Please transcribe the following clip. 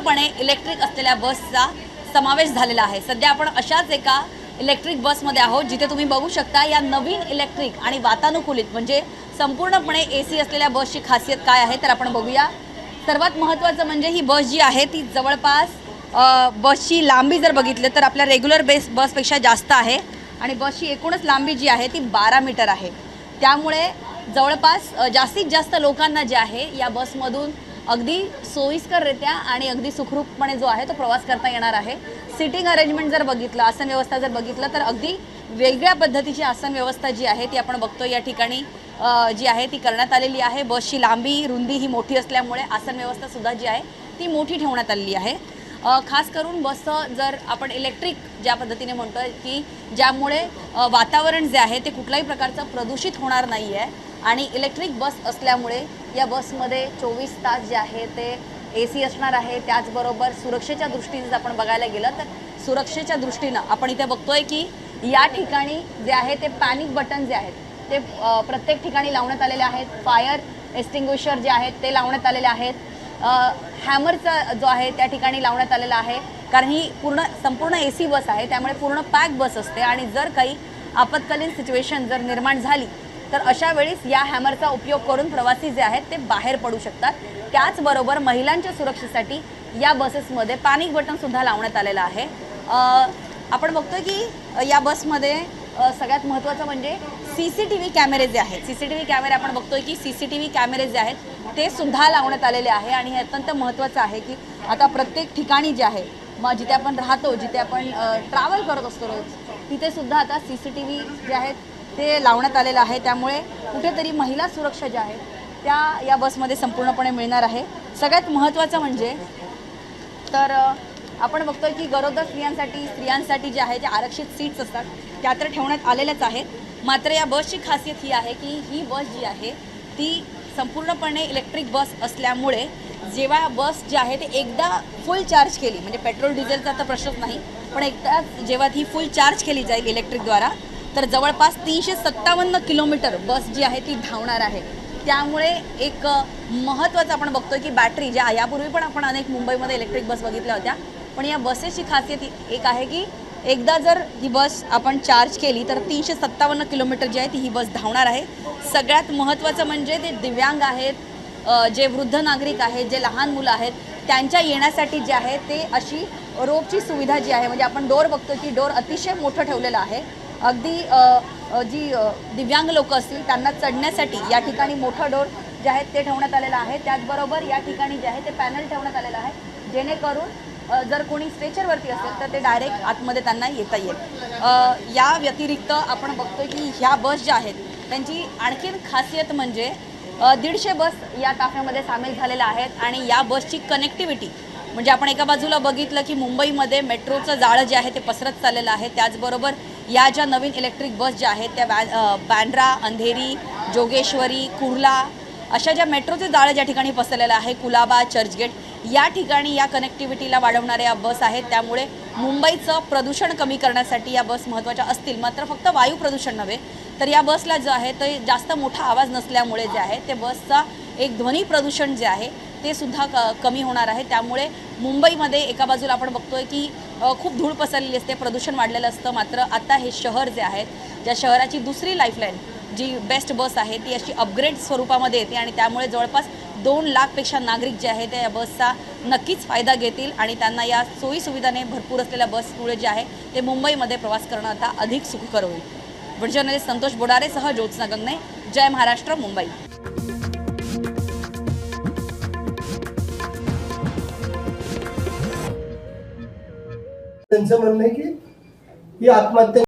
संपूर्णपणे इलेक्ट्रिक असलेल्या बसचा समावेश झालेला आहे। सध्या आपण अशाच एका इलेक्ट्रिक बसमध्ये आहोत जिथे तुम्ही बघू शकता या नवीन इलेक्ट्रिक आणि वातानुकूलित म्हणजे संपूर्णपणे AC असलेल्या बसची खासियत काय आहे तर आपण बघूया। सर्वात महत्त्वाचं म्हणजे ही बस जी आहे ती जवळपास बसची लांबी जर बघितलं तर आपल्या रेग्युलर बसपेक्षा जास्त आहे आणि बसची एकूणच लांबी जी आहे ती 12 मीटर आहे। त्यामुळे जवळपास जास्तीत जास्त लोकांना जे आहे या बसमधून अगदी सोयीस्कररित्या आणि अगदी सुखरूपपणे जो आहे तो प्रवास करता येणार आहे। सिटिंग अरेंजमेंट जर बघितलं, आसन व्यवस्था जर बघितलं तर अगदी वेगळ्या पद्धतीची आसन व्यवस्था जी आहे ती आपण बघतो या ठिकाणी जी आहे ती करण्यात आलेली आहे। बसची लांबी रुंदी ही मोठी असल्यामुळे आसन व्यवस्था सुद्धा जी आहे ती मोठी ठेवण्यात आलेली आहे। खास करून बसचं जर आपण इलेक्ट्रिक ज्या पद्धतीने म्हणतोय की ज्यामुळे वातावरण जे आहे ते कुठल्याही प्रकारचं प्रदूषित होणार नाही आहे आणि इलेक्ट्रिक बस असल्यामुळे या बसमध्ये 24 तास जे आहे ते AC असणार आहे। त्याचबरोबर सुरक्षेच्या दृष्टीने जर आपण बघायला गेलं तर सुरक्षेच्या दृष्टीनं आपण इथे बघतोय की या ठिकाणी जे आहे ते पॅनिक बटन जे आहेत ते प्रत्येक ठिकाणी लावण्यात आलेले आहेत। फायर एक्सटिंग्विशर जे आहेत ते लावण्यात आलेले आहेत। हॅमरचा जो आहे त्या ठिकाणी लावण्यात आलेला आहे कारण ही संपूर्ण AC बस आहे त्यामुळे पूर्ण पॅक बस असते आणि जर काही आपत्कालीन सिच्युएशन जर निर्माण झाली तर अशा वेळेस या हॅमरचा उपयोग करून प्रवासी जे आहेत ते बाहेर पडू शकतात। त्याचबरोबर महिलांच्या सुरक्षेसाठी या बसेसमध्ये पॅनिक बटन सुद्धा लावण्यात आलेलं आहे। आपण बघतोय की या बसमध्ये सगळ्यात महत्त्वाचं म्हणजे CCTV कॅमेरे जे आहेत CCTV कॅमेरे आपण बघतोय की CCTV कॅमेरे जे आहेत ते सुद्धा लावण्यात आलेले आहे आणि हे अत्यंत महत्त्वाचं आहे की आता प्रत्येक ठिकाणी जे आहे मग जिथे आपण राहतो जिथे आपण ट्रॅव्हल करत असतो रोज तिथे सुद्धा आता CCTV जे आहेत ते लावण्यात आलेलं आहे। त्यामुळे कुठेतरी महिला सुरक्षा ज्या आहेत त्या या बसमध्ये संपूर्णपणे मिळणार आहे। सगळ्यात महत्त्वाचं म्हणजे तर आपण बघतोय की गरोदर स्त्रियांसाठी जे आहे जे आरक्षित सीट्स असतात त्या तर ठेवण्यात आलेल्याच आहेत। मात्र या बसची खासियत ही आहे की ही बस जी आहे ती संपूर्णपणे इलेक्ट्रिक बस असल्यामुळे जेव्हा बस जी आहे ते एकदा फुल चार्ज केली म्हणजे पेट्रोल डिझेलचा तर प्रश्नच नाही पण एकदा जेव्हा ती फुल चार्ज केली जाईल इलेक्ट्रिकद्वारा तर जवळपास 357 किलोमीटर बस जी आहे ती धावणार आहे। त्यामुळे एक महत्त्वाचं आपण बघतोय की बॅटरी ज्या यापूर्वी पण आपण अनेक मुंबईमध्ये इलेक्ट्रिक बस बघितल्या होत्या पण या बसेसची खासियत एक आहे की एकदा जर ही बस आपण चार्ज केली तर 357 किलोमीटर जी आहे ती ही बस धावणार आहे। सगळ्यात महत्त्वाचं म्हणजे ते दिव्यांग आहेत, जे वृद्ध नागरिक आहेत, जे लहान मुलं आहेत त्यांच्या येण्यासाठी जे आहे ते अशी रोपची सुविधा जी आहे म्हणजे आपण डोर बघतो की डोर अतिशय मोठं ठेवलेलं आहे। अगदी जी दिव्यांग लोक असतील त्यांना चढण्यासाठी या ठिकाणी मोठं डोर जे आहे ते ठेवण्यात आलेलं आहे। त्याचबरोबर या ठिकाणी जे आहे ते पॅनल ठेवण्यात आलेलं आहे जेणेकरून जर कोणी स्ट्रेचरवरती असेल तर ते डायरेक्ट आतमध्ये त्यांना येता येईल। या व्यतिरिक्त आपण बघतोय की ह्या बस ज्या आहेत त्यांची आणखीन खासियत म्हणजे 150 बस या ताफ्यामध्ये सामील झालेल्या आहेत आणि या बसची कनेक्टिव्हिटी म्हणजे आपण एका बाजूला बघितलं की मुंबईमध्ये मेट्रोचं जाळं जे आहे ते पसरत चाललेलं आहे। त्याचबरोबर या ज्या नवीन इलेक्ट्रिक बस ज्या आहेत त्या बँड्रा, अंधेरी, जोगेश्वरी, कुर्ला अशा ज्या मेट्रोचे जाळं ज्या ठिकाणी पसरलेलं आहे कुलाबा, चर्चगेट या ठिकाणी या कनेक्टिव्हिटीला वाढवणाऱ्या बस आहेत। त्यामुळे मुंबईचं प्रदूषण कमी करण्यासाठी या बस महत्त्वाच्या असतील। मात्र फक्त वायू प्रदूषण नव्हे तर या बसला जो आहे ते जास्त मोठा आवाज नसल्यामुळे जे आहे ते बसचा एक ध्वनी प्रदूषण जे आहे ते सुद्धा कमी होणार आहे। त्यामुळे मुंबईमध्ये एका बाजूला आपण बघतोय की खूप धूळ पसरलेली असते, प्रदूषण वाढलेलं असतं। मात्र आता हे शहर जे आहेत ज्या शहराची दुसरी लाईफलाईन जी बेस्ट बस आहे ती अशी अपग्रेड स्वरूपामध्ये येते आणि त्यामुळे जवळपास 2 लाखपेक्षा नागरिक जे आहेत ते या बसचा नक्कीच फायदा घेतील आणि त्यांना या सोयीसुविधाने भरपूर असलेल्या बसमुळे जे आहे ते मुंबईमध्ये प्रवास करणं आता अधिक सुखकर होईल। व्हिडिओ जर्नलिस्ट संतोष बोडारेसह ज्योत्स्ना गंगणे, जय महाराष्ट्र, मुंबई। त्यांचं म्हणणं आहे की ही आत्महत्या